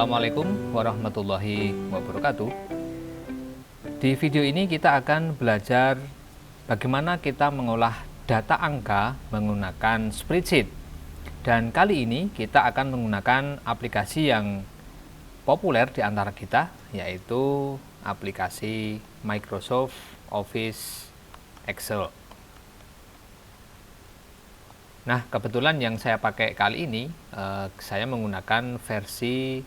Assalamualaikum warahmatullahi wabarakatuh. Di video ini kita akan belajar bagaimana kita mengolah data angka menggunakan spreadsheet. Dan kali ini kita akan menggunakan aplikasi yang populer di antara kita, yaitu aplikasi Microsoft Office Excel. Nah, kebetulan yang saya pakai kali ini, saya menggunakan versi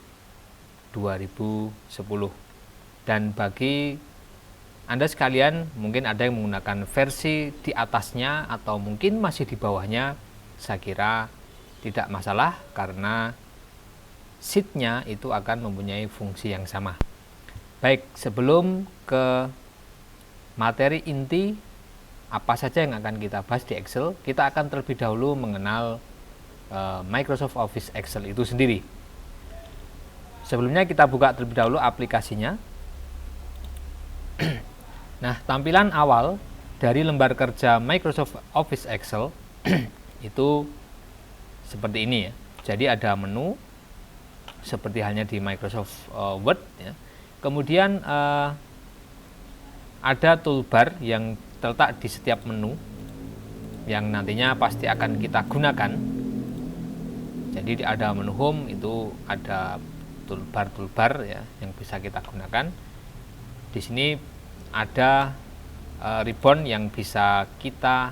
2010. Dan bagi Anda sekalian, mungkin ada yang menggunakan versi di atasnya atau mungkin masih di bawahnya. Saya kira tidak masalah karena sheet-nya itu akan mempunyai fungsi yang sama. Baik, sebelum ke materi inti apa saja yang akan kita bahas di Excel, kita akan terlebih dahulu mengenal Microsoft Office Excel itu sendiri. Sebelumnya kita buka terlebih dahulu aplikasinya. Nah, tampilan awal dari lembar kerja Microsoft Office Excel itu seperti ini ya. Jadi ada menu seperti halnya di Microsoft Word ya. Kemudian ada toolbar yang terletak di setiap menu yang nantinya pasti akan kita gunakan. Jadi ada menu home, itu ada toolbar ya yang bisa kita gunakan. Di sini ada ribbon yang bisa kita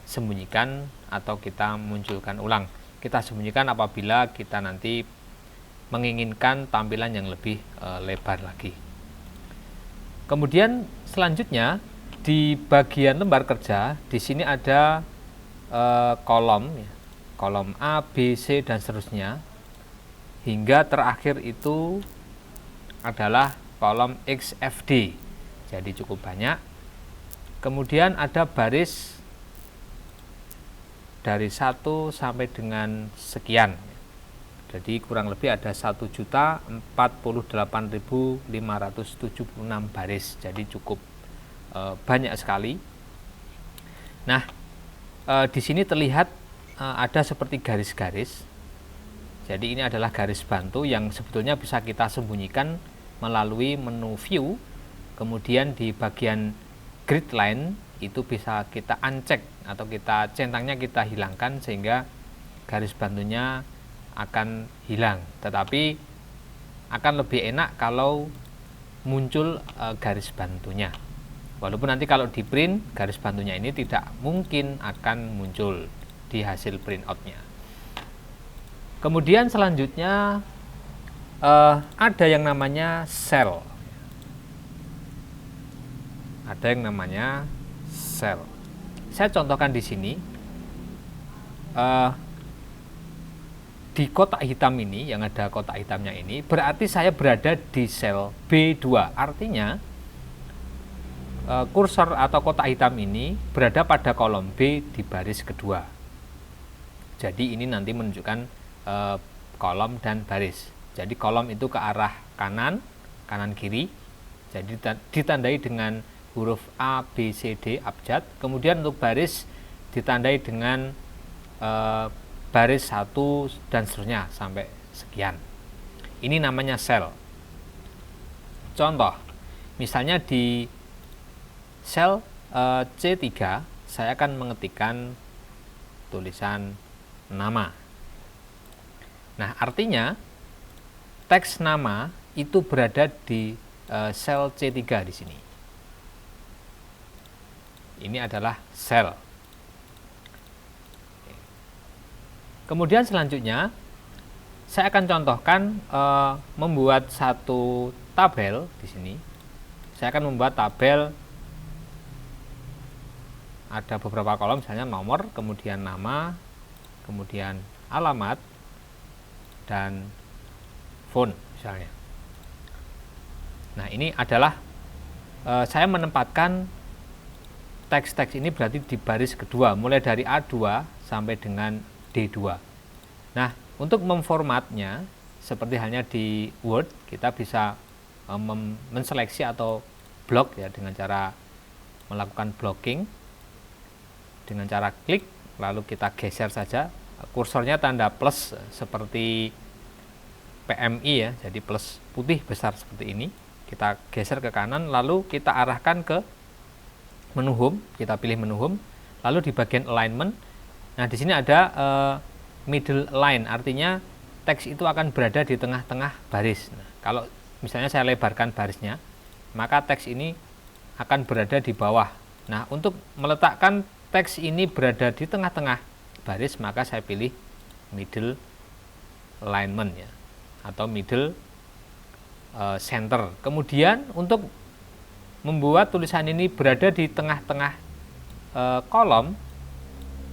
sembunyikan atau kita munculkan ulang. Kita sembunyikan apabila kita nanti menginginkan tampilan yang lebih lebar lagi. Kemudian selanjutnya di bagian lembar kerja, di sini ada kolom, ya, kolom A, B, C dan seterusnya, hingga terakhir itu adalah kolom XFD. Jadi cukup banyak. Kemudian ada baris dari 1 sampai dengan sekian. Jadi kurang lebih ada 1.048.576 baris. Jadi cukup banyak sekali. Nah, di sini terlihat ada seperti garis-garis. Jadi ini adalah garis bantu yang sebetulnya bisa kita sembunyikan melalui menu view. Kemudian di bagian grid line itu bisa kita uncheck atau kita centangnya kita hilangkan sehingga garis bantunya akan hilang. Tetapi akan lebih enak kalau muncul garis bantunya. Walaupun nanti kalau di print, garis bantunya ini tidak mungkin akan muncul di hasil printoutnya. Kemudian selanjutnya ada yang namanya cell. Ada yang namanya cell. Saya contohkan di sini. Di kotak hitam ini, yang ada kotak hitamnya ini, berarti saya berada di sel B2. Artinya kursor atau kotak hitam ini berada pada kolom B di baris kedua. Jadi ini nanti menunjukkan kolom dan baris. Jadi kolom itu ke arah kanan, kanan kiri. Jadi ditandai dengan huruf A, B, C, D, abjad. Kemudian untuk baris ditandai dengan baris 1 dan seterusnya sampai sekian. Ini namanya sel. Contoh, misalnya di sel C3 saya akan mengetikkan tulisan nama. Nah, artinya teks nama itu berada di sel C3 di sini. Ini adalah sel. Kemudian selanjutnya saya akan contohkan membuat satu tabel di sini. Saya akan membuat tabel, ada beberapa kolom, misalnya nomor, kemudian nama, kemudian alamat, dan phone misalnya. Nah, ini adalah saya menempatkan teks-teks ini berarti di baris kedua, mulai dari A2 sampai dengan D2. Nah, untuk memformatnya, seperti halnya di Word, kita bisa menseleksi atau blok ya dengan cara melakukan blocking. Dengan cara klik, lalu kita geser saja kursornya tanda plus seperti PMI ya, jadi plus putih besar seperti ini. Kita geser ke kanan, lalu kita arahkan ke menu home, kita pilih menu home, lalu di bagian alignment. Nah, di sini ada middle line, artinya teks itu akan berada di tengah-tengah baris. Nah, kalau misalnya saya lebarkan barisnya, maka teks ini akan berada di bawah. Nah, untuk meletakkan teks ini berada di tengah-tengah baris, maka saya pilih middle alignment ya, atau middle center. Kemudian untuk membuat tulisan ini berada di tengah-tengah kolom,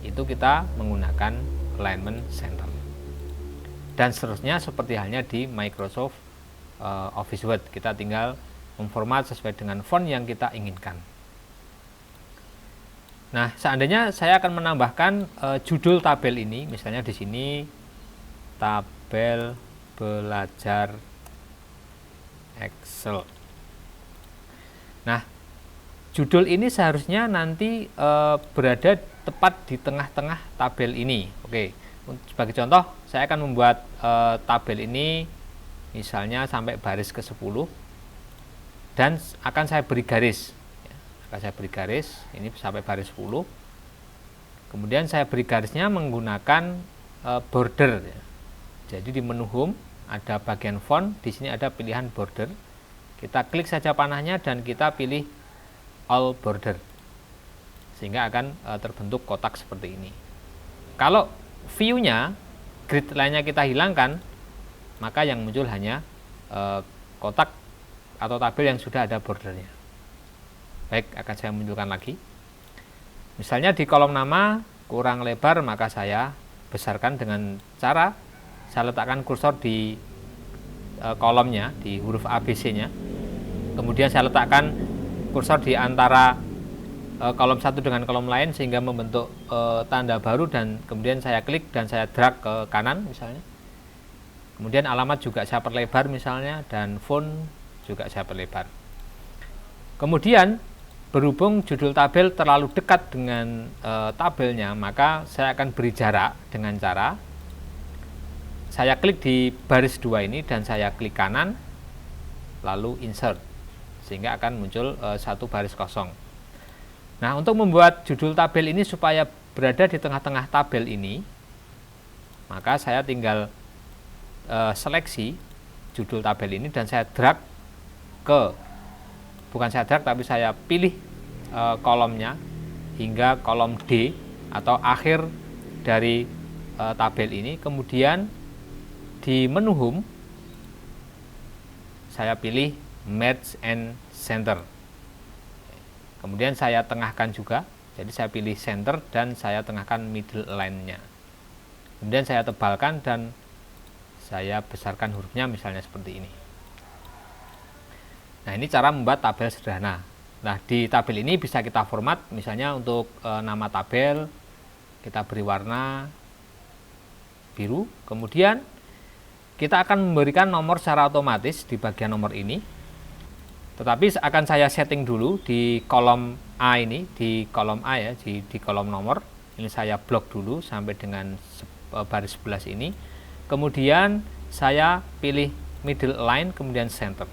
itu kita menggunakan alignment center. Dan seterusnya seperti halnya di Microsoft Office Word, kita tinggal memformat sesuai dengan font yang kita inginkan. Nah, seandainya saya akan menambahkan judul tabel ini, misalnya di sini tabel belajar Excel. Nah, judul ini seharusnya nanti berada tepat di tengah-tengah tabel ini. Oke, sebagai contoh, saya akan membuat tabel ini misalnya sampai baris ke-10 dan akan saya beri garis. Akan saya beri garis ini sampai baris 10. Kemudian saya beri garisnya menggunakan border. Jadi di menu home ada bagian font, di sini ada pilihan border. Kita klik saja panahnya dan kita pilih all border, sehingga akan terbentuk kotak seperti ini. Kalau view-nya, grid line-nya kita hilangkan, maka yang muncul hanya kotak atau tabel yang sudah ada bordernya. Baik, akan saya munculkan lagi. Misalnya di kolom nama kurang lebar, maka saya besarkan dengan cara saya letakkan kursor di kolomnya, di huruf ABC-nya. Kemudian saya letakkan kursor di antara kolom satu dengan kolom lain sehingga membentuk tanda baru, dan kemudian saya klik dan saya drag ke kanan misalnya. Kemudian alamat juga saya perlebar misalnya, dan font juga saya perlebar. Kemudian berhubung judul tabel terlalu dekat dengan tabelnya, maka saya akan beri jarak dengan cara saya klik di baris 2 ini dan saya klik kanan lalu insert, sehingga akan muncul satu baris kosong. Nah, untuk membuat judul tabel ini supaya berada di tengah-tengah tabel ini, maka saya tinggal seleksi judul tabel ini dan saya drag ke, bukan saya drag tapi saya pilih kolomnya hingga kolom D atau akhir dari tabel ini. Kemudian di menu home saya pilih merge and center. Kemudian saya tengahkan juga, jadi saya pilih center dan saya tengahkan middle line-nya. Kemudian saya tebalkan dan saya besarkan hurufnya misalnya seperti ini. Nah, ini cara membuat tabel sederhana. Nah, di tabel ini bisa kita format, misalnya untuk nama tabel kita beri warna biru. Kemudian kita akan memberikan nomor secara otomatis di bagian nomor ini. Tetapi akan saya setting dulu di kolom A ini, di kolom A ya, di kolom nomor. Ini saya blok dulu sampai dengan baris 11 ini. Kemudian saya pilih middle line, kemudian center.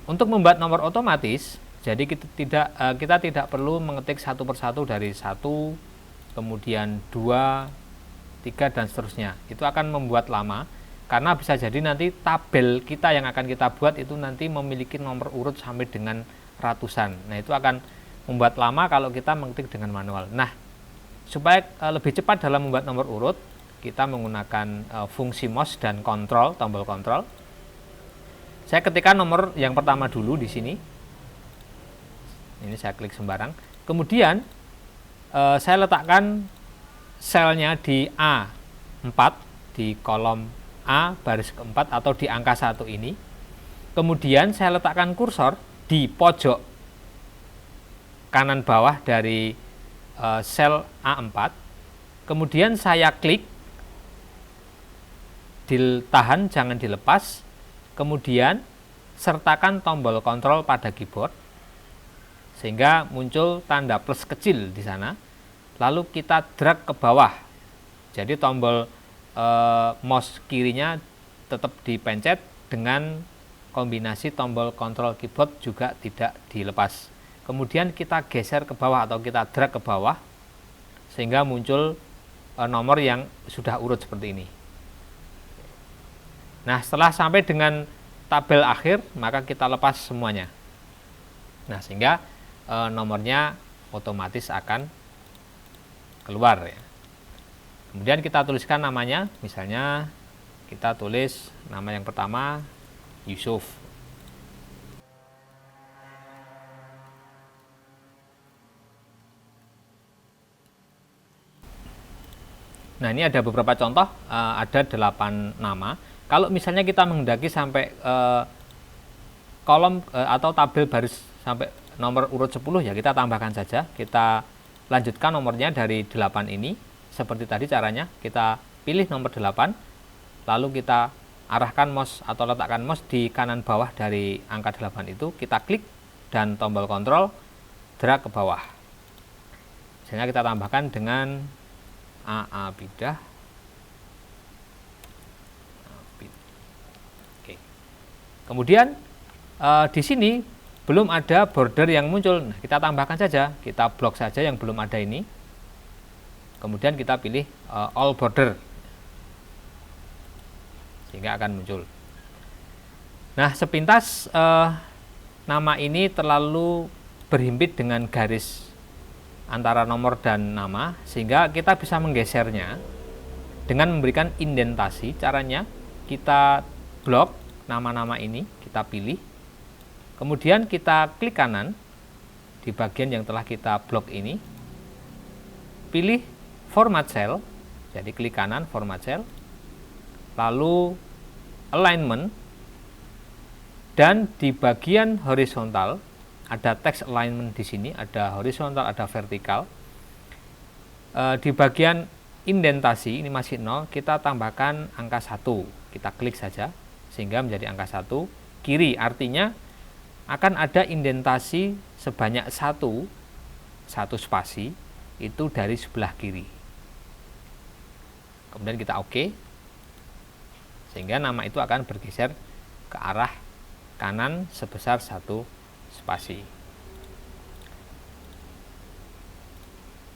Untuk membuat nomor otomatis, jadi kita tidak perlu mengetik satu persatu dari 1, kemudian 2, 3 dan seterusnya. Itu akan membuat lama. Karena bisa jadi nanti tabel kita yang akan kita buat itu nanti memiliki nomor urut sampai dengan ratusan. Nah, itu akan membuat lama kalau kita mengetik dengan manual. Nah, supaya lebih cepat dalam membuat nomor urut, kita menggunakan fungsi mouse dan kontrol, tombol kontrol. Saya ketikkan nomor yang pertama dulu di sini. Ini saya klik sembarang. Kemudian saya letakkan selnya di A4 di kolom A baris keempat atau di angka 1 ini. Kemudian saya letakkan kursor di pojok kanan bawah dari sel A4. Kemudian saya klik, ditahan jangan dilepas. Kemudian sertakan tombol kontrol pada keyboard sehingga muncul tanda plus kecil di sana. Lalu kita drag ke bawah. Jadi tombol mouse kirinya tetap dipencet dengan kombinasi tombol kontrol keyboard juga tidak dilepas. Kemudian kita geser ke bawah atau kita drag ke bawah sehingga muncul nomor yang sudah urut seperti ini. Nah, setelah sampai dengan tabel akhir, maka kita lepas semuanya. Nah, sehingga nomornya otomatis akan keluar ya. Kemudian kita tuliskan namanya, misalnya kita tulis nama yang pertama Yusuf. Nah, ini ada beberapa contoh, ada 8 nama. Kalau misalnya kita menghendaki sampai kolom atau tabel baris sampai nomor urut 10, ya kita tambahkan saja. Kita lanjutkan nomornya dari 8 ini. Seperti tadi caranya, kita pilih nomor 8, lalu kita arahkan mouse atau letakkan mouse di kanan bawah dari angka 8 itu, kita klik dan tombol kontrol drag ke bawah. Sehingga kita tambahkan dengan AA Bidah. Oke. Kemudian di sini belum ada border yang muncul. Nah, kita tambahkan saja, kita blok saja yang belum ada ini. Kemudian kita pilih all border, sehingga akan muncul. Nah, sepintas nama ini terlalu berhimpit dengan garis antara nomor dan nama, sehingga kita bisa menggesernya dengan memberikan indentasi. Caranya kita blok nama-nama ini, kita pilih, kemudian kita klik kanan di bagian yang telah kita blok ini, pilih format cell, jadi klik kanan format cell, lalu alignment, dan di bagian horizontal ada text alignment di sini, ada horizontal, ada vertikal. Di bagian indentasi ini masih 0, kita tambahkan angka 1, kita klik saja sehingga menjadi angka 1. Kiri artinya akan ada indentasi sebanyak satu spasi itu dari sebelah kiri. Kemudian kita OK, sehingga nama itu akan bergeser ke arah kanan sebesar 1 spasi.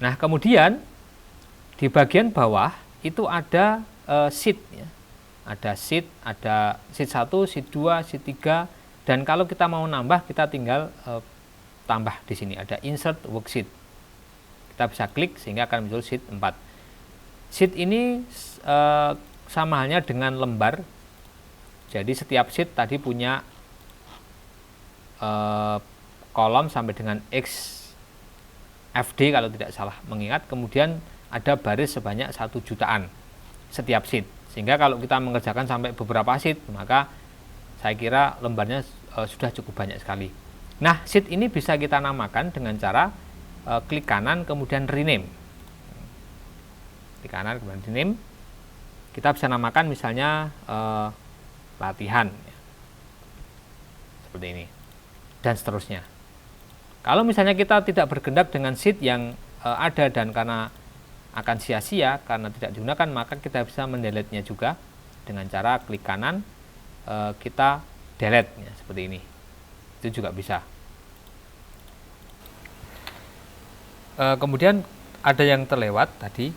Nah, kemudian di bagian bawah itu ada sheet ya. Ada sheet 1, sheet 2, sheet 3, dan kalau kita mau nambah, kita tinggal tambah di sini ada insert worksheet. Kita bisa klik sehingga akan muncul sheet 4. Sheet ini sama halnya dengan lembar. Jadi setiap sheet tadi punya kolom sampai dengan XFD kalau tidak salah mengingat. Kemudian ada baris sebanyak 1 jutaan setiap sheet. Sehingga kalau kita mengerjakan sampai beberapa sheet, maka saya kira lembarnya sudah cukup banyak sekali. Nah, sheet ini bisa kita namakan dengan cara klik kanan kemudian rename. Klik kanan kemudian rename. Kita bisa namakan misalnya latihan ya. Seperti ini dan seterusnya. Kalau misalnya kita tidak bergendak dengan sheet yang ada dan karena akan sia-sia karena tidak digunakan, maka kita bisa mendelete-nya juga dengan cara klik kanan, kita delete ya, seperti ini. Itu juga bisa. Kemudian ada yang terlewat tadi,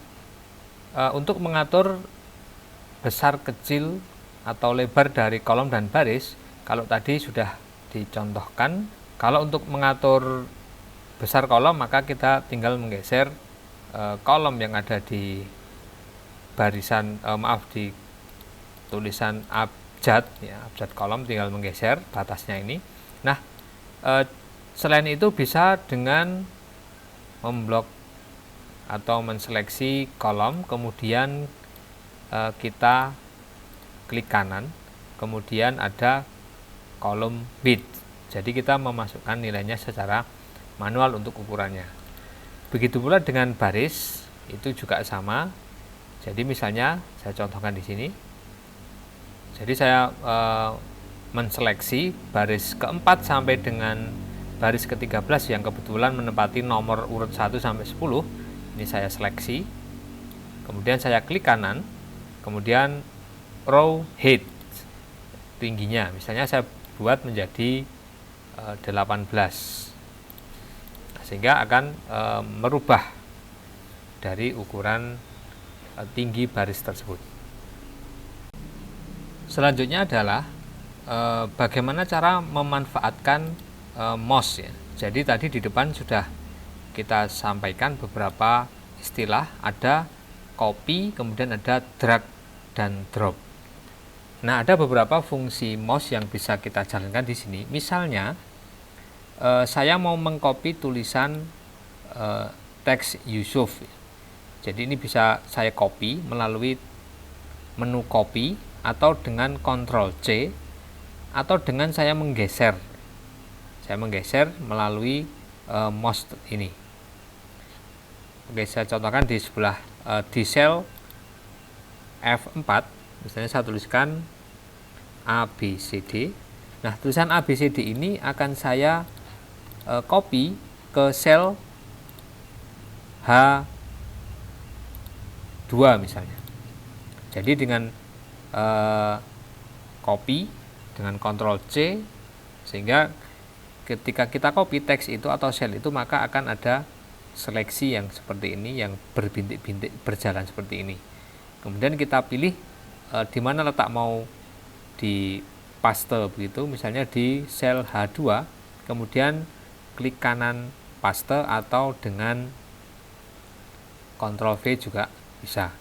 untuk mengatur besar kecil atau lebar dari kolom dan baris. Kalau tadi sudah dicontohkan, kalau untuk mengatur besar kolom maka kita tinggal menggeser kolom yang ada di barisan di tulisan abjad ya, abjad kolom, tinggal menggeser batasnya ini. Nah, selain itu bisa dengan memblok atau menseleksi kolom, kemudian kita klik kanan, kemudian ada kolom width. Jadi kita memasukkan nilainya secara manual untuk ukurannya. Begitu pula dengan baris, itu juga sama. Jadi misalnya saya contohkan di sini. Jadi saya menseleksi baris keempat sampai dengan baris ke-13 yang kebetulan menempati nomor urut 1 sampai 10. Ini saya seleksi. Kemudian saya klik kanan, kemudian row height. tingginya. Misalnya saya buat menjadi 18, sehingga akan merubah dari ukuran tinggi baris tersebut. Selanjutnya adalah bagaimana cara memanfaatkan mouse ya. Jadi tadi di depan sudah kita sampaikan beberapa istilah, ada copy, kemudian ada drag dan drop. Nah, ada beberapa fungsi mouse yang bisa kita jalankan di sini. Misalnya, saya mau mengcopy tulisan teks Yusuf. Jadi ini bisa saya copy melalui menu copy, atau dengan Ctrl C, atau dengan saya menggeser. Saya menggeser melalui mouse ini. Oke, saya contohkan di sebelah di sel F4. Misalnya saya tuliskan ABCD. Nah, tulisan ABCD ini akan saya copy ke sel H2 misalnya. Jadi dengan copy dengan Ctrl C, sehingga ketika kita copy teks itu atau sel itu, maka akan ada seleksi yang seperti ini, yang berbintik-bintik berjalan seperti ini. Kemudian kita pilih di mana letak mau di paste begitu, misalnya di sel H2, kemudian klik kanan paste, atau dengan Ctrl V juga bisa.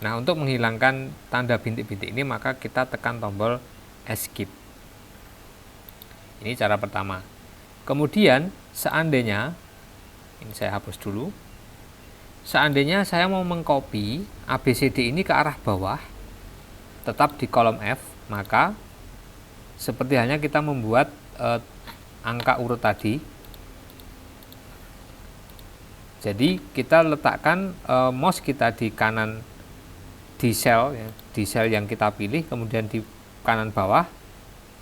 Nah, untuk menghilangkan tanda bintik-bintik ini, maka kita tekan tombol Escape. Ini cara pertama. Kemudian seandainya, ini saya hapus dulu. Seandainya saya mau mengcopy ABCD ini ke arah bawah, tetap di kolom F, maka seperti halnya kita membuat angka urut tadi. Jadi kita letakkan mouse kita di kanan, di sel yang kita pilih, kemudian di kanan bawah,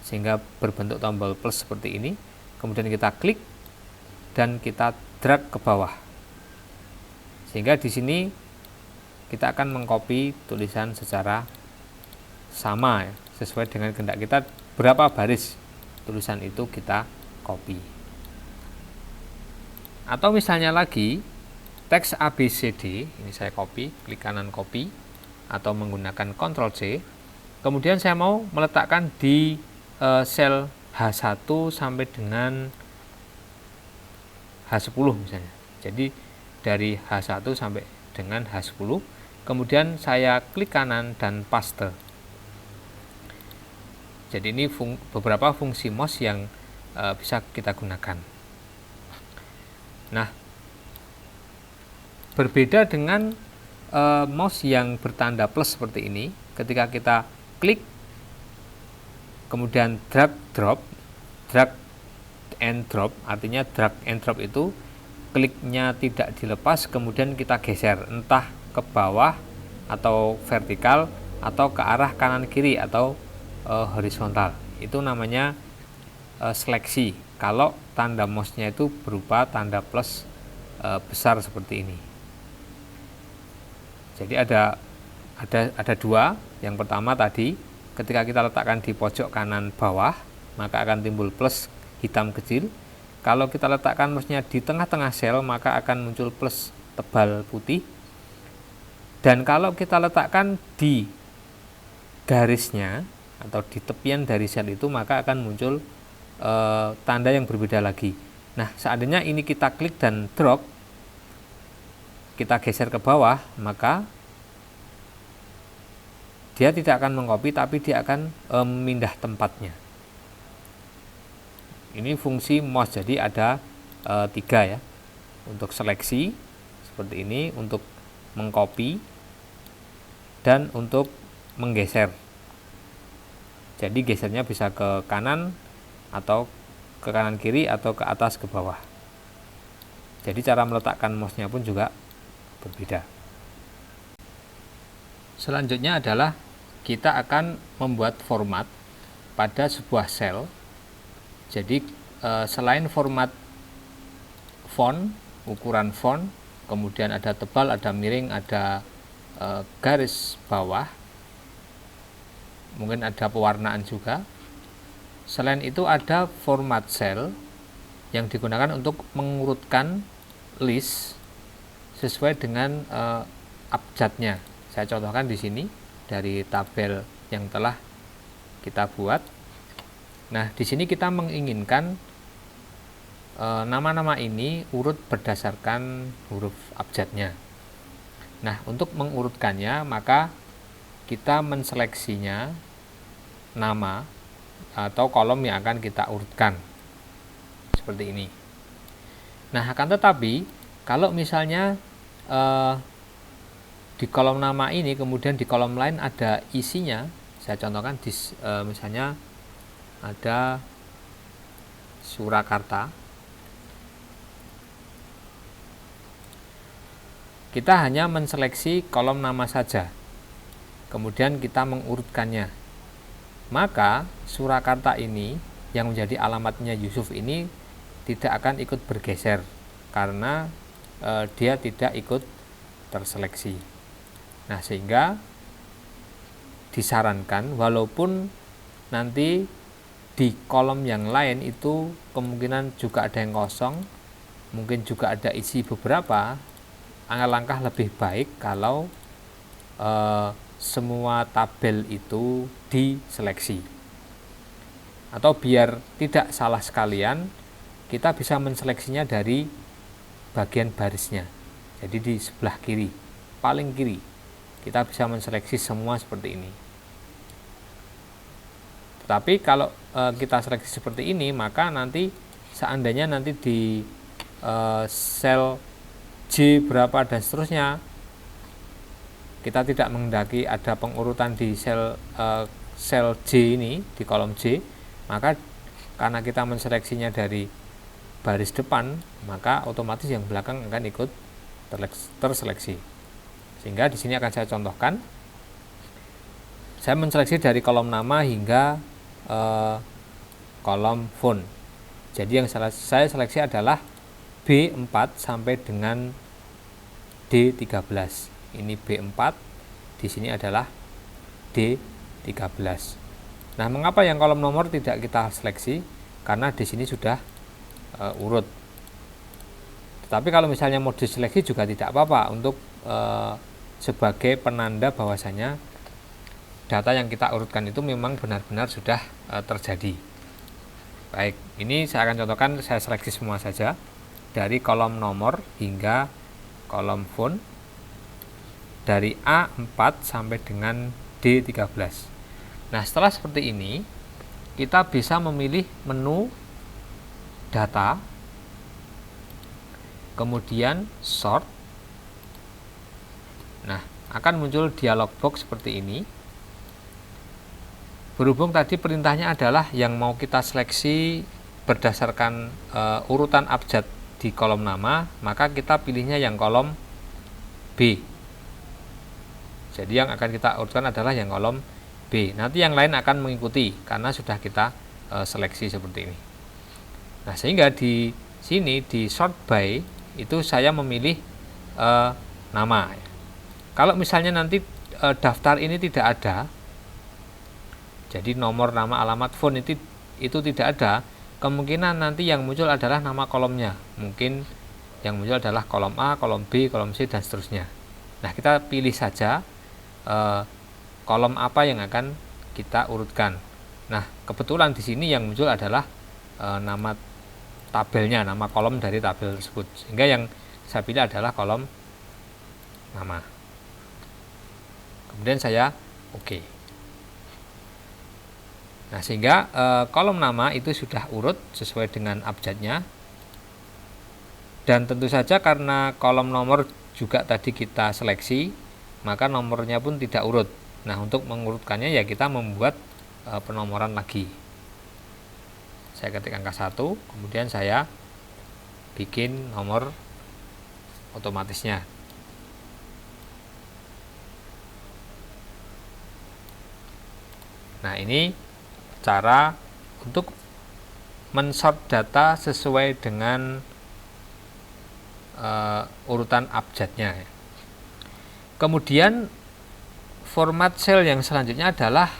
sehingga berbentuk tombol plus seperti ini. Kemudian kita klik dan kita drag ke bawah, sehingga di sini kita akan mengcopy tulisan secara sama ya, sesuai dengan kehendak kita, berapa baris tulisan itu kita copy. Atau misalnya lagi teks ABCD, ini saya copy, klik kanan copy, atau menggunakan Ctrl C. Kemudian saya mau meletakkan di sel H1 sampai dengan H10 misalnya. Jadi dari H1 sampai dengan H10, kemudian saya klik kanan dan paste. Jadi ini beberapa fungsi mouse yang bisa kita gunakan. Nah, berbeda dengan mouse yang bertanda plus seperti ini, ketika kita klik kemudian drag and drop, artinya drag and drop itu kliknya tidak dilepas, kemudian kita geser entah ke bawah atau vertikal, atau ke arah kanan kiri atau horizontal. Itu namanya seleksi kalau tanda mouse-nya itu berupa tanda plus besar seperti ini. Jadi ada dua. Yang pertama tadi, ketika kita letakkan di pojok kanan bawah, maka akan timbul plus hitam kecil. Kalau kita letakkan mouse-nya di tengah-tengah sel, maka akan muncul plus tebal putih. Dan kalau kita letakkan di garisnya atau di tepian dari sel itu, maka akan muncul tanda yang berbeda lagi. Nah, seandainya ini kita klik dan drag, kita geser ke bawah, maka dia tidak akan mengcopy, tapi dia akan memindah tempatnya. Ini fungsi mouse. Jadi ada 3 ya, untuk seleksi seperti ini, untuk mengcopy, dan untuk menggeser. Jadi gesernya bisa ke kanan, atau ke kanan kiri, atau ke atas ke bawah. Jadi cara meletakkan mouse-nya pun juga berbeda. Selanjutnya adalah kita akan membuat format pada sebuah sel. Jadi selain format font, ukuran font, kemudian ada tebal, ada miring, ada garis bawah, mungkin ada pewarnaan juga. Selain itu ada format cell yang digunakan untuk mengurutkan list sesuai dengan abjadnya. Saya contohkan di sini dari tabel yang telah kita buat. Nah, di sini kita menginginkan nama-nama ini urut berdasarkan huruf abjadnya. Nah, untuk mengurutkannya maka kita menseleksinya nama atau kolom yang akan kita urutkan seperti ini. Nah, akan tetapi kalau misalnya di kolom nama ini kemudian di kolom lain ada isinya, saya contohkan misalnya ada Surakarta, kita hanya menseleksi kolom nama saja, kemudian kita mengurutkannya, maka Surakarta ini yang menjadi alamatnya Yusuf ini tidak akan ikut bergeser karena dia tidak ikut terseleksi. Nah, sehingga disarankan walaupun nanti di kolom yang lain itu kemungkinan juga ada yang kosong, mungkin juga ada isi beberapa, alangkah lebih baik kalau semua tabel itu diseleksi. Atau biar tidak salah sekalian, kita bisa menseleksinya dari bagian barisnya. Jadi di sebelah kiri, paling kiri, kita bisa menseleksi semua seperti ini. Tetapi kalau kita seleksi seperti ini, maka nanti seandainya nanti di sel J berapa dan seterusnya, kita tidak menghendaki ada pengurutan di sel J ini, di kolom J, maka karena kita menseleksinya dari baris depan, maka otomatis yang belakang akan ikut terseleksi. Sehingga di sini akan saya contohkan. Saya menseleksi dari kolom nama hingga kolom font. Jadi yang saya seleksi adalah B4 sampai dengan D13. Ini B4, di sini adalah D13. Nah, mengapa yang kolom nomor tidak kita seleksi? Karena di sini sudah urut. Tetapi kalau misalnya mau diseleksi juga tidak apa-apa untuk sebagai penanda bahwasanya data yang kita urutkan itu memang benar-benar sudah terjadi. Baik, ini saya akan contohkan, saya seleksi semua saja dari kolom nomor hingga kolom font dari A4 sampai dengan D13. Nah, setelah seperti ini kita bisa memilih menu data, kemudian sort. Nah, akan muncul dialog box seperti ini. Berhubung tadi perintahnya adalah yang mau kita seleksi berdasarkan urutan abjad di kolom nama, maka kita pilihnya yang kolom B. Jadi yang akan kita urutkan adalah yang kolom B. Nanti yang lain akan mengikuti karena sudah kita seleksi seperti ini. Nah, sehingga di sini di sort by itu saya memilih nama. Kalau misalnya nanti daftar ini tidak ada, jadi nomor, nama, alamat, font itu tidak ada, kemungkinan nanti yang muncul adalah nama kolomnya. Mungkin yang muncul adalah kolom A, kolom B, kolom C, dan seterusnya. Nah, kita pilih saja kolom apa yang akan kita urutkan. Nah, kebetulan di sini yang muncul adalah nama tabelnya, nama kolom dari tabel tersebut. Sehingga yang saya pilih adalah kolom nama. Kemudian saya oke. Nah, sehingga kolom nama itu sudah urut sesuai dengan abjadnya. Dan tentu saja karena kolom nomor juga tadi kita seleksi, maka nomornya pun tidak urut. Nah, untuk mengurutkannya ya kita membuat penomoran lagi. Saya ketik angka 1, kemudian saya bikin nomor otomatisnya. Nah, ini cara untuk mensort data sesuai dengan urutan abjadnya. Kemudian format sel yang selanjutnya adalah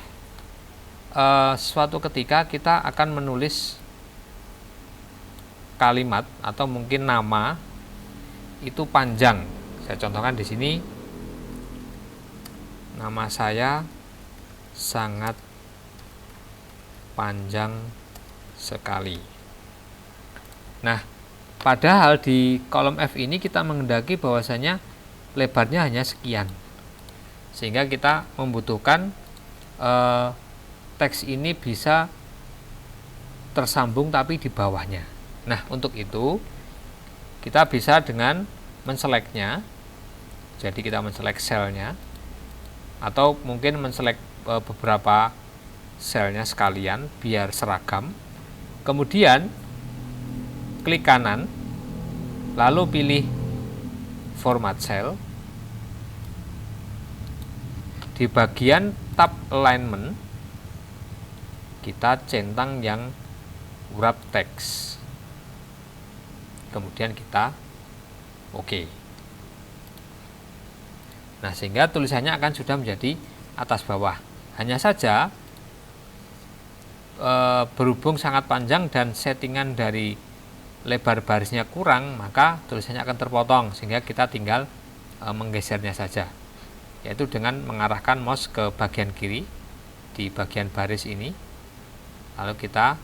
suatu ketika kita akan menulis kalimat atau mungkin nama itu panjang. Saya contohkan di sini, nama saya sangat panjang sekali. Nah, padahal di kolom F ini kita menghendaki bahwasanya lebarnya hanya sekian, sehingga kita membutuhkan teks ini bisa tersambung tapi di bawahnya. Nah, untuk itu kita bisa dengan menseleknya. Jadi kita menselek selnya, atau mungkin menselek beberapa selnya sekalian biar seragam. Kemudian klik kanan, lalu pilih format cell. Di bagian tab alignment kita centang yang wrap text, kemudian kita oke. Nah, sehingga tulisannya akan sudah menjadi atas bawah. Hanya saja berhubung sangat panjang dan settingan dari lebar barisnya kurang, maka tulisannya akan terpotong, sehingga kita tinggal menggesernya saja, yaitu dengan mengarahkan mouse ke bagian kiri di bagian baris ini, lalu kita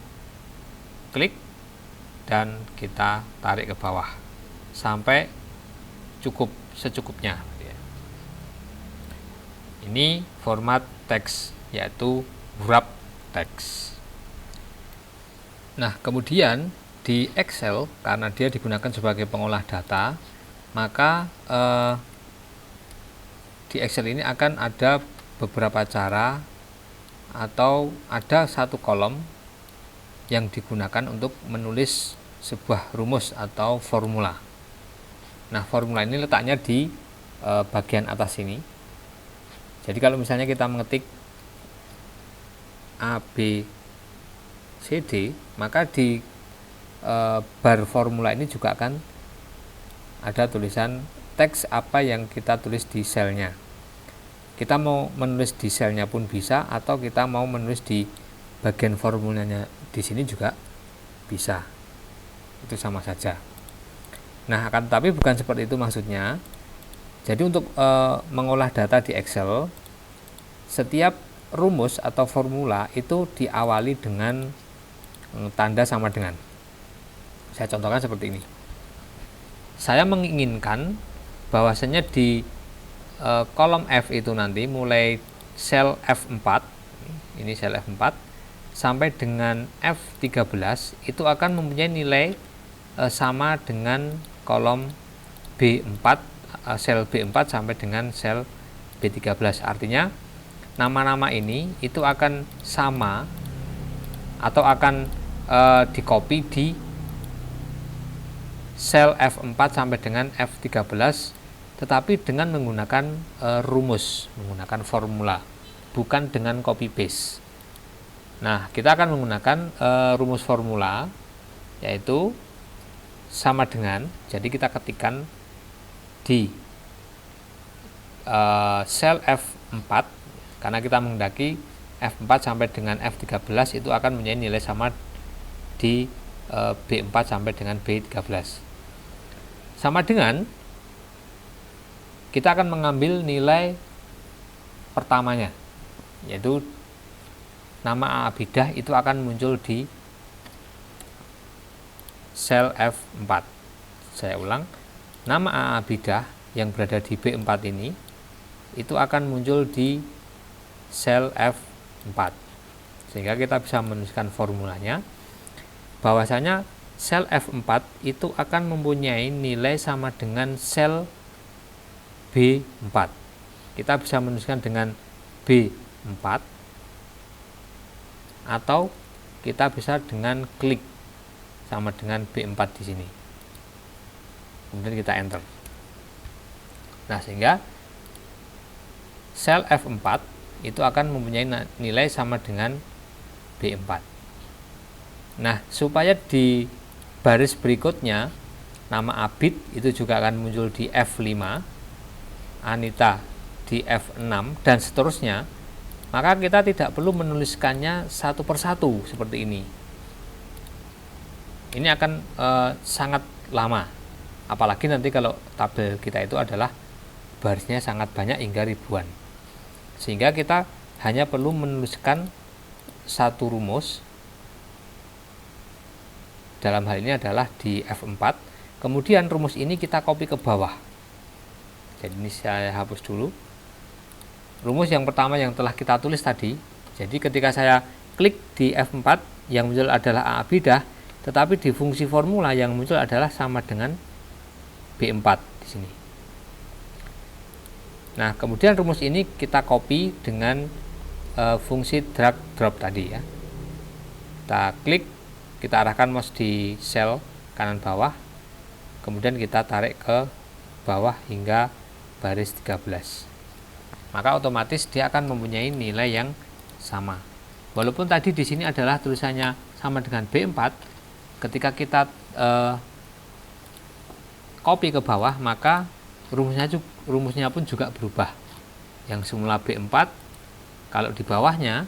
klik dan kita tarik ke bawah sampai cukup secukupnya. Ini format teks, yaitu wrap text. Nah, kemudian di Excel, karena dia digunakan sebagai pengolah data, maka di Excel ini akan ada beberapa cara atau ada satu kolom yang digunakan untuk menulis sebuah rumus atau formula. Nah, formula ini letaknya di bagian atas ini. Jadi kalau misalnya kita mengetik A, B, C, D, maka di bar formula ini juga akan ada tulisan teks apa yang kita tulis di selnya. Kita mau menulis di selnya pun bisa, atau kita mau menulis di bagian formulanya di sini juga bisa. Itu sama saja. Nah, akan tetapi bukan seperti itu maksudnya. Jadi untuk mengolah data di Excel, setiap rumus atau formula itu diawali dengan tanda sama dengan. Saya contohkan seperti ini. Saya menginginkan bahwasanya di kolom F itu nanti mulai sel F4, ini sel F4 sampai dengan F13 itu akan mempunyai nilai sama dengan kolom B4, sel B4 sampai dengan sel B13. Artinya nama-nama ini itu akan sama atau akan di-copy di sel F4 sampai dengan F13, tetapi dengan menggunakan rumus, menggunakan formula, bukan dengan copy paste. Nah, kita akan menggunakan rumus formula, yaitu sama dengan, jadi kita ketikkan di sel F4, karena kita menghendaki F4 sampai dengan F13 itu akan menjadi nilai sama di B4 sampai dengan B13. Sama dengan, kita akan mengambil nilai pertamanya, yaitu nama Abidah itu akan muncul di sel F4. Saya ulang, nama Abidah yang berada di B4 ini itu akan muncul di sel F4, sehingga kita bisa menuliskan formulanya bahwasanya sel F4 itu akan mempunyai nilai sama dengan sel B4. Kita bisa menuliskan dengan B4, atau kita bisa dengan klik sama dengan B4 di sini. Kemudian kita enter. Nah, sehingga sel F4 itu akan mempunyai nilai sama dengan B4. Nah, supaya di baris berikutnya nama Abid itu juga akan muncul di F5, Anita di F6, dan seterusnya, maka kita tidak perlu menuliskannya satu persatu seperti ini. Ini akan sangat lama, apalagi nanti kalau tabel kita itu adalah barisnya sangat banyak hingga ribuan, sehingga kita hanya perlu menuliskan satu rumus. Dalam hal ini adalah di F4, kemudian rumus ini kita copy ke bawah. Jadi ini saya hapus dulu rumus yang pertama yang telah kita tulis tadi. Jadi ketika saya klik di F4, yang muncul adalah A abidah, tetapi di fungsi formula yang muncul adalah sama dengan B4 di sini. Nah, kemudian rumus ini kita copy dengan fungsi drag drop tadi ya. Kita klik, kita arahkan mouse di sel kanan bawah, kemudian kita tarik ke bawah hingga baris 13. Maka otomatis dia akan mempunyai nilai yang sama. Walaupun tadi di sini adalah tulisannya sama dengan B4, ketika kita copy ke bawah, maka rumusnya pun juga berubah. Yang semula B4, kalau di bawahnya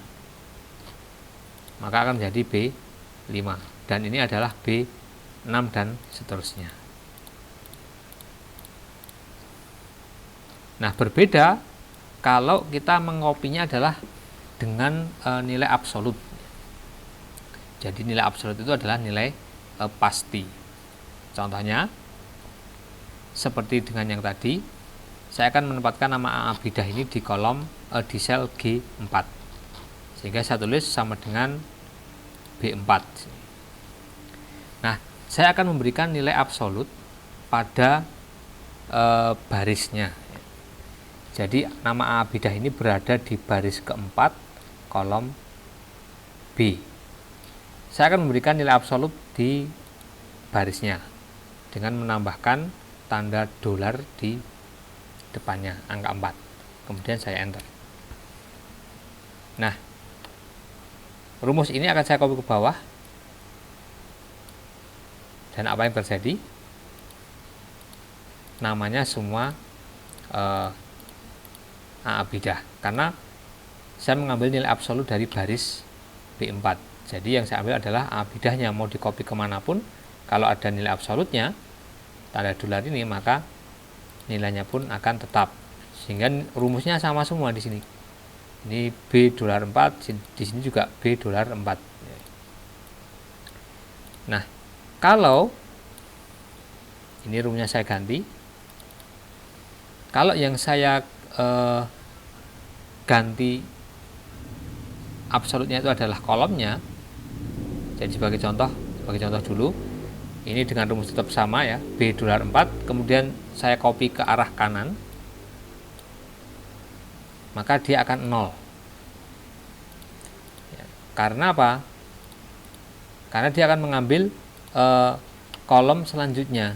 maka akan menjadi B5, dan ini adalah B6 dan seterusnya. Nah, berbeda kalau kita mengopinya adalah dengan nilai absolut. Jadi nilai absolut itu adalah nilai pasti. Contohnya seperti dengan yang tadi, saya akan menempatkan nama A abidah ini di kolom di sel G4, sehingga saya tulis sama dengan B4. Nah, saya akan memberikan nilai absolut pada barisnya. Jadi nama A abidah ini berada di baris keempat kolom B. Saya akan memberikan nilai absolut di barisnya dengan menambahkan tanda dolar di depannya, angka 4. Kemudian saya enter. Nah, rumus ini akan saya copy ke bawah. Dan apa yang terjadi? Namanya semua A abidah, karena saya mengambil nilai absolut dari baris B4. Jadi yang saya ambil adalah A abidahnya. Mau di copy kemanapun, kalau ada nilai absolutnya tanda dolar ini, maka nilainya pun akan tetap, sehingga rumusnya sama semua di sini. Ini B dolar 4, di sini juga B dolar 4. Nah, kalau ini rumusnya saya ganti, kalau yang saya ganti absolutnya itu adalah kolomnya. Jadi sebagai contoh dulu, ini dengan rumus tetap sama ya, B dolar 4, kemudian saya copy ke arah kanan, maka dia akan 0. Ya, karena apa? Karena dia akan mengambil kolom selanjutnya.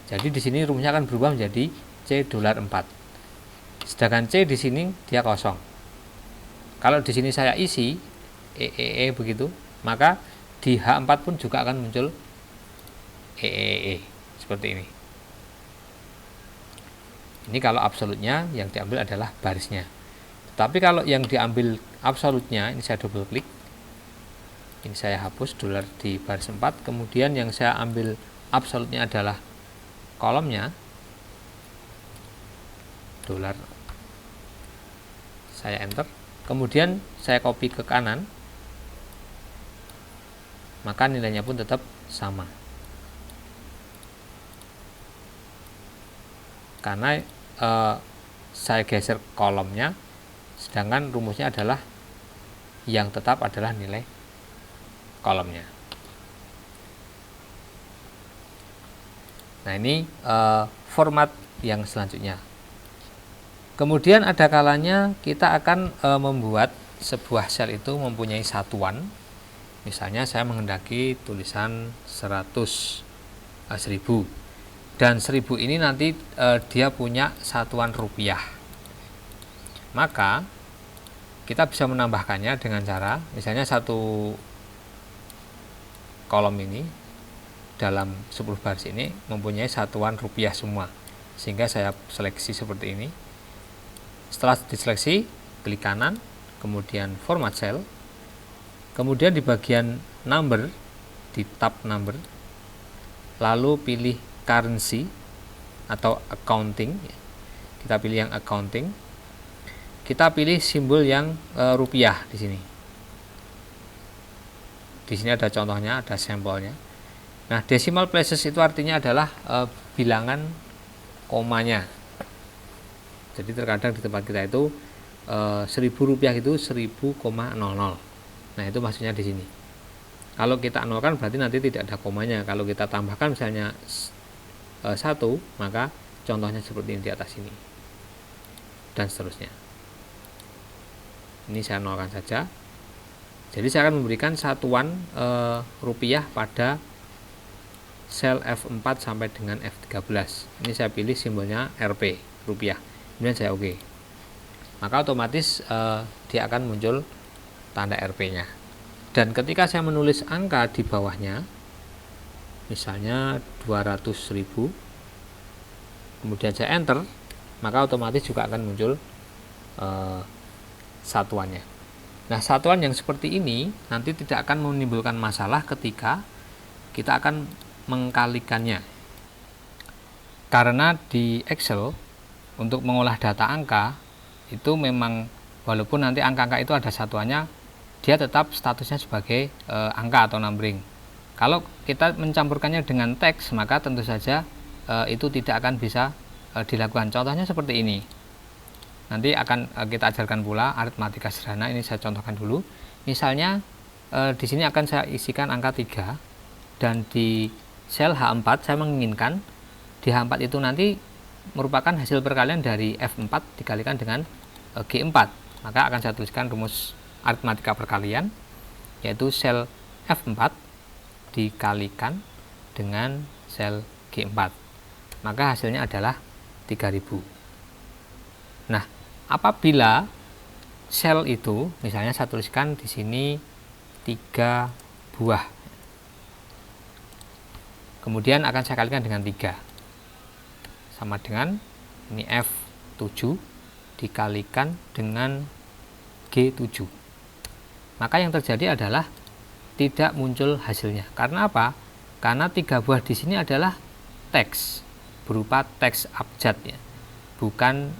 Jadi di sini rumusnya akan berubah menjadi C dolar 4. Sedangkan C di sini dia kosong. Kalau di sini saya isi begitu, maka di H4 pun juga akan muncul seperti ini. Ini kalau absolutnya yang diambil adalah barisnya. Tapi kalau yang diambil absolutnya, ini saya double klik. Ini saya hapus dolar di baris 4, kemudian yang saya ambil absolutnya adalah kolomnya dolar. Saya enter, kemudian saya copy ke kanan, maka nilainya pun tetap sama. Karena saya geser kolomnya, sedangkan rumusnya adalah yang tetap adalah nilai kolomnya. Nah, ini format yang selanjutnya. Kemudian ada kalanya kita akan membuat sebuah sel itu mempunyai satuan. Misalnya saya menghendaki tulisan 1000, dan 1000 ini nanti dia punya satuan rupiah. Maka kita bisa menambahkannya dengan cara, misalnya satu kolom ini dalam 10 baris ini mempunyai satuan rupiah semua, sehingga saya seleksi seperti ini. Setelah diseleksi, klik kanan, kemudian format cell, kemudian di bagian number, di tab number, lalu pilih currency atau accounting. Kita pilih yang accounting. Kita pilih simbol yang rupiah di sini. Di sini ada contohnya, ada sampelnya. Nah, decimal places itu artinya adalah bilangan komanya. Jadi terkadang di tempat kita itu 1000 rupiah itu 1000,00. Nah, itu maksudnya di sini. Kalau kita nolkan berarti nanti tidak ada komanya. Kalau kita tambahkan misalnya 1, maka contohnya seperti ini di atas ini. Dan seterusnya. Ini saya nolkan saja. Jadi saya akan memberikan satuan rupiah pada sel F4 sampai dengan F13. Ini saya pilih simbolnya Rp, rupiah. Kemudian saya OK. Maka otomatis dia akan muncul tanda Rp-nya. Dan ketika saya menulis angka di bawahnya, misalnya 200.000, kemudian saya enter, maka otomatis juga akan muncul satuannya. Nah, satuan yang seperti ini nanti tidak akan menimbulkan masalah ketika kita akan mengkalikannya. Karena di Excel untuk mengolah data angka itu memang walaupun nanti angka-angka itu ada satuannya, dia tetap statusnya sebagai angka atau numbering. Kalau kita mencampurkannya dengan teks, maka tentu saja itu tidak akan bisa dilakukan. Contohnya seperti ini. Nanti akan kita ajarkan pula aritmatika sederhana. Ini saya contohkan dulu. Misalnya di sini akan saya isikan angka 3 dan di sel H4 saya menginginkan di H4 itu nanti merupakan hasil perkalian dari F4 dikalikan dengan G4. Maka akan saya tuliskan rumus aritmatika perkalian, yaitu sel F4 dikalikan dengan sel G4. Maka hasilnya adalah 3000. Nah, apabila sel itu misalnya saya tuliskan di sini 3 buah. Kemudian akan saya kalikan dengan 3. Sama dengan ini F7 dikalikan dengan G7. Maka yang terjadi adalah tidak muncul hasilnya. Karena apa? Karena 3 buah di sini adalah teks, berupa teks abjad ya. Bukan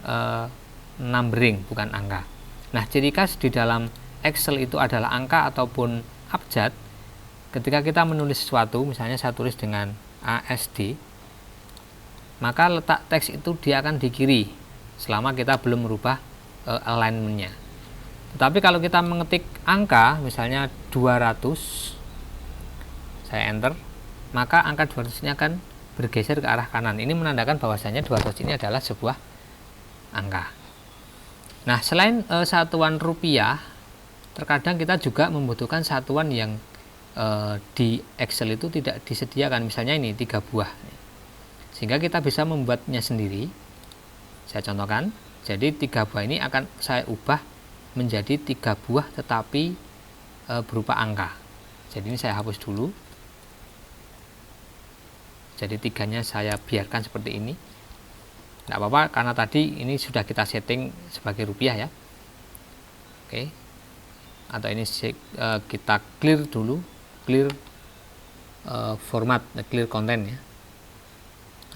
numbering, bukan angka. Nah, ciri khas di dalam Excel itu adalah angka ataupun abjad. Ketika kita menulis sesuatu, misalnya saya tulis dengan ASD, maka letak teks itu dia akan di kiri selama kita belum merubah alignmentnya. Tetapi kalau kita mengetik angka, misalnya 200, saya enter, maka angka 200 ini akan bergeser ke arah kanan. Ini menandakan bahwasanya 200 ini adalah sebuah angka. Nah, selain satuan rupiah, terkadang kita juga membutuhkan satuan yang di Excel itu tidak disediakan. Misalnya ini 3 buah. Sehingga kita bisa membuatnya sendiri. Saya contohkan. Jadi 3 buah ini akan saya ubah menjadi 3 buah tetapi berupa angka. Jadi ini saya hapus dulu. Jadi 3-nya saya biarkan seperti ini. Tidak apa-apa karena tadi ini sudah kita setting sebagai rupiah ya. Oke. Atau ini kita clear dulu, clear format, clear content ya.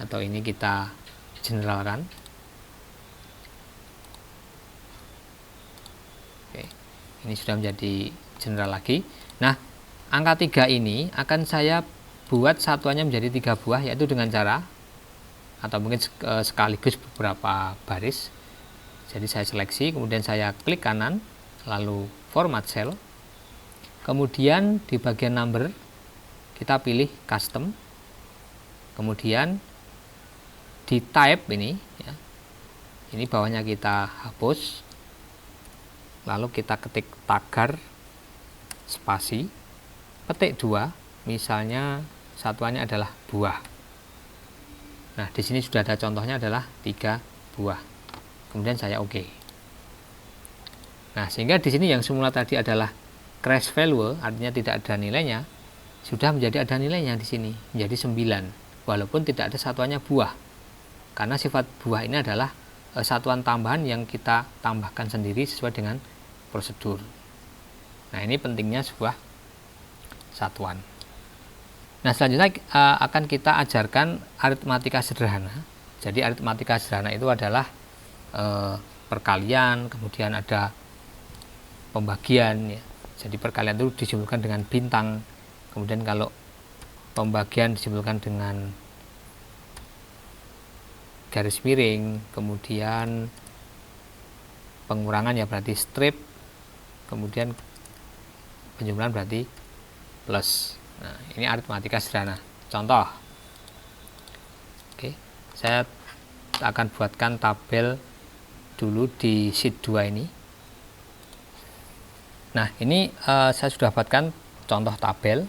Atau ini kita generalkan. Oke. Ini sudah menjadi general lagi. Nah, angka 3 ini akan saya buat satuannya menjadi 3 buah, yaitu dengan cara atau mungkin sekaligus beberapa baris. Jadi saya seleksi, kemudian saya klik kanan, lalu format cell, kemudian di bagian number kita pilih custom, kemudian di type ini ya, ini bawahnya kita hapus, lalu kita ketik tagar spasi, petik 2, misalnya satuannya adalah buah. Nah, di sini sudah ada contohnya adalah 3 buah. Kemudian saya OK. Nah, sehingga di sini yang semula tadi adalah crash value, artinya tidak ada nilainya, sudah menjadi ada nilainya di sini, menjadi 9, walaupun tidak ada satuannya buah. Karena sifat buah ini adalah satuan tambahan yang kita tambahkan sendiri sesuai dengan prosedur. Nah, ini pentingnya sebuah satuan. Nah, selanjutnya akan kita ajarkan aritmatika sederhana. Jadi aritmatika sederhana itu adalah perkalian, kemudian ada pembagian ya. Jadi perkalian itu disimbolkan dengan bintang, kemudian kalau pembagian disimbolkan dengan garis miring, kemudian pengurangan ya berarti strip, kemudian penjumlahan berarti plus. Nah, ini aritmatika sederhana. Contoh. Oke, saya akan buatkan tabel dulu di sheet 2 ini. Nah, ini saya sudah buatkan contoh tabel.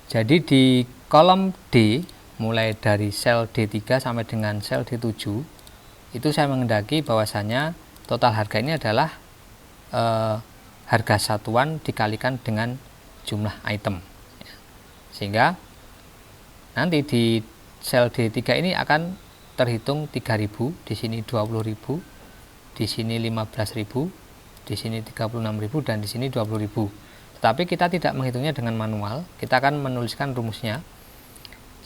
Jadi di kolom D mulai dari sel D3 sampai dengan sel D7 itu saya menghendaki bahwasanya total harga ini adalah harga satuan dikalikan dengan jumlah item. Sehingga nanti di sel D3 ini akan terhitung 3.000, di sini 20.000, di sini 15.000, di sini 36.000 dan di sini 20.000. Tetapi kita tidak menghitungnya dengan manual, kita akan menuliskan rumusnya.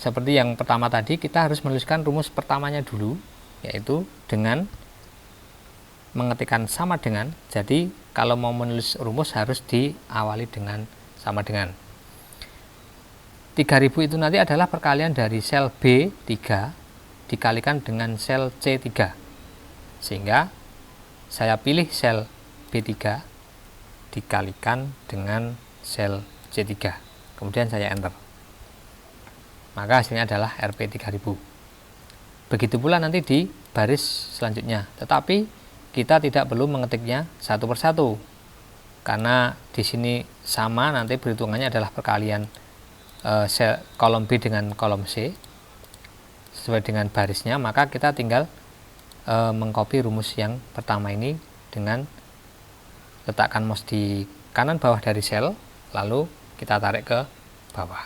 Seperti yang pertama tadi, kita harus menuliskan rumus pertamanya dulu, yaitu dengan mengetikkan sama dengan. Jadi kalau mau menulis rumus harus diawali dengan sama dengan. 3.000 itu nanti adalah perkalian dari sel B3 dikalikan dengan sel C3, sehingga saya pilih sel B3 dikalikan dengan sel C3, kemudian saya enter, maka hasilnya adalah Rp 3.000. Begitu pula nanti di baris selanjutnya, tetapi kita tidak perlu mengetiknya satu persatu karena di sini sama, nanti perhitungannya adalah perkalian sel kolom B dengan kolom C sesuai dengan barisnya, maka kita tinggal mengcopy rumus yang pertama ini dengan letakkan mouse di kanan bawah dari sel, lalu kita tarik ke bawah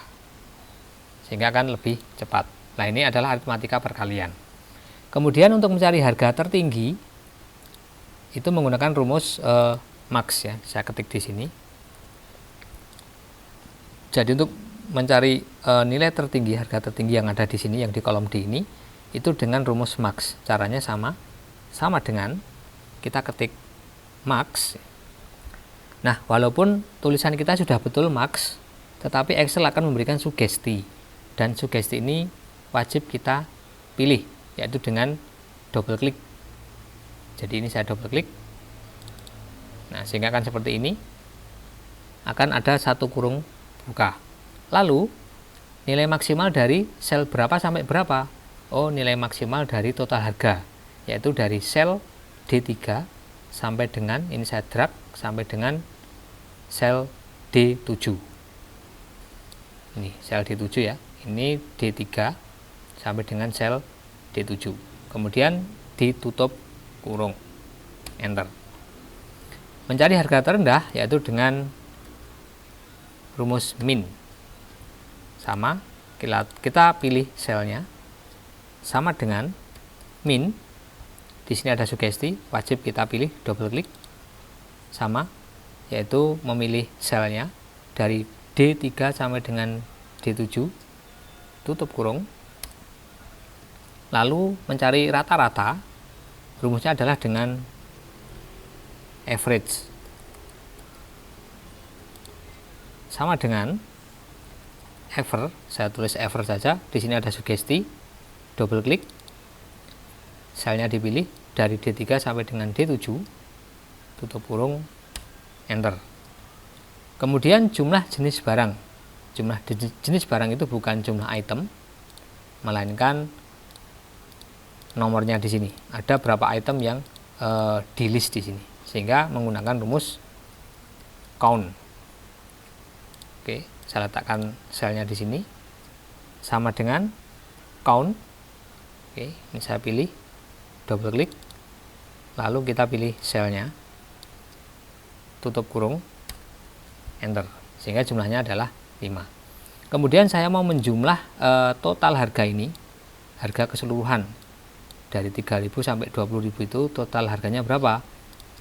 sehingga akan lebih cepat. Nah, ini adalah aritmatika perkalian. Kemudian untuk mencari harga tertinggi itu menggunakan rumus max ya, saya ketik di sini. Jadi untuk mencari nilai tertinggi, harga tertinggi yang ada di sini, yang di kolom D ini, itu dengan rumus max. Caranya sama dengan kita ketik max. Nah, walaupun tulisan kita sudah betul max, tetapi Excel akan memberikan sugesti, dan sugesti ini wajib kita pilih, yaitu dengan double klik. Jadi ini saya double klik. Nah, sehingga akan seperti ini, akan ada satu kurung buka. Lalu nilai maksimal dari sel berapa sampai berapa? Oh, nilai maksimal dari total harga, yaitu dari sel D3 sampai dengan, ini saya drag sampai dengan sel D7. Ini sel D7 ya. Ini D3 sampai dengan sel D7. Kemudian ditutup kurung, enter. Mencari harga terendah yaitu dengan rumus min. Sama, kita pilih selnya sama dengan min. Di sini ada sugesti, wajib kita pilih, double klik. Sama, yaitu memilih selnya dari D3 sampai dengan D7, tutup kurung. Lalu mencari rata-rata, rumusnya adalah dengan average. Sama dengan ever, saya tulis ever saja. Di sini ada sugesti, double klik, selnya dipilih dari D3 sampai dengan D7, tutup kurung, enter. Kemudian jumlah jenis barang. Jumlah jenis barang itu bukan jumlah item, melainkan nomornya di sini. Ada berapa item yang di list di sini, sehingga menggunakan rumus count. Oke, saya letakkan selnya di sini sama dengan count. Oke, ini saya pilih, double klik, lalu kita pilih selnya, tutup kurung, enter, sehingga jumlahnya adalah 5. Kemudian saya mau menjumlah total harga ini, harga keseluruhan dari 3.000 sampai 20.000 itu total harganya berapa?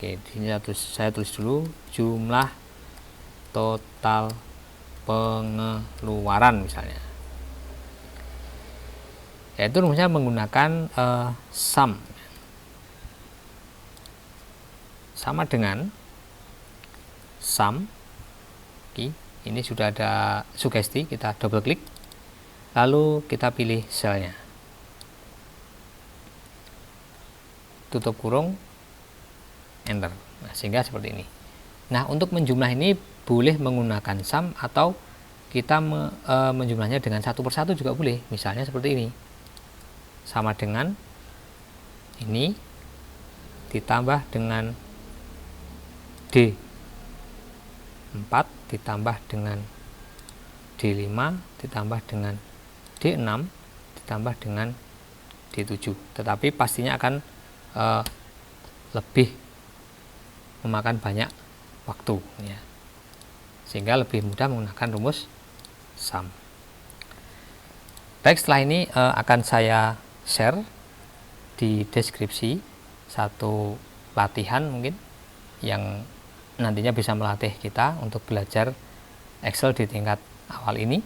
Oke, di sini saya tulis dulu jumlah total pengeluaran misalnya. Yaitu rumusnya menggunakan sum. Sama dengan sum. Oke, ini sudah ada sugesti, kita double klik. Lalu kita pilih selnya. Tutup kurung, enter. Nah, sehingga seperti ini. Nah, untuk menjumlah ini boleh menggunakan sum atau kita menjumlahnya dengan satu persatu juga boleh. Misalnya seperti ini. Sama dengan ini ditambah dengan D4 ditambah dengan D5 ditambah dengan D6 ditambah dengan D7. Tetapi pastinya akan lebih memakan banyak waktu ya. Sehingga lebih mudah menggunakan rumus sum. Baik, setelah ini akan saya share di deskripsi satu latihan mungkin yang nantinya bisa melatih kita untuk belajar Excel di tingkat awal ini.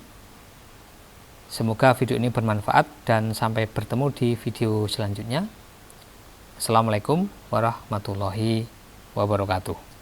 Semoga video ini bermanfaat dan sampai bertemu di video selanjutnya. Assalamualaikum warahmatullahi wabarakatuh.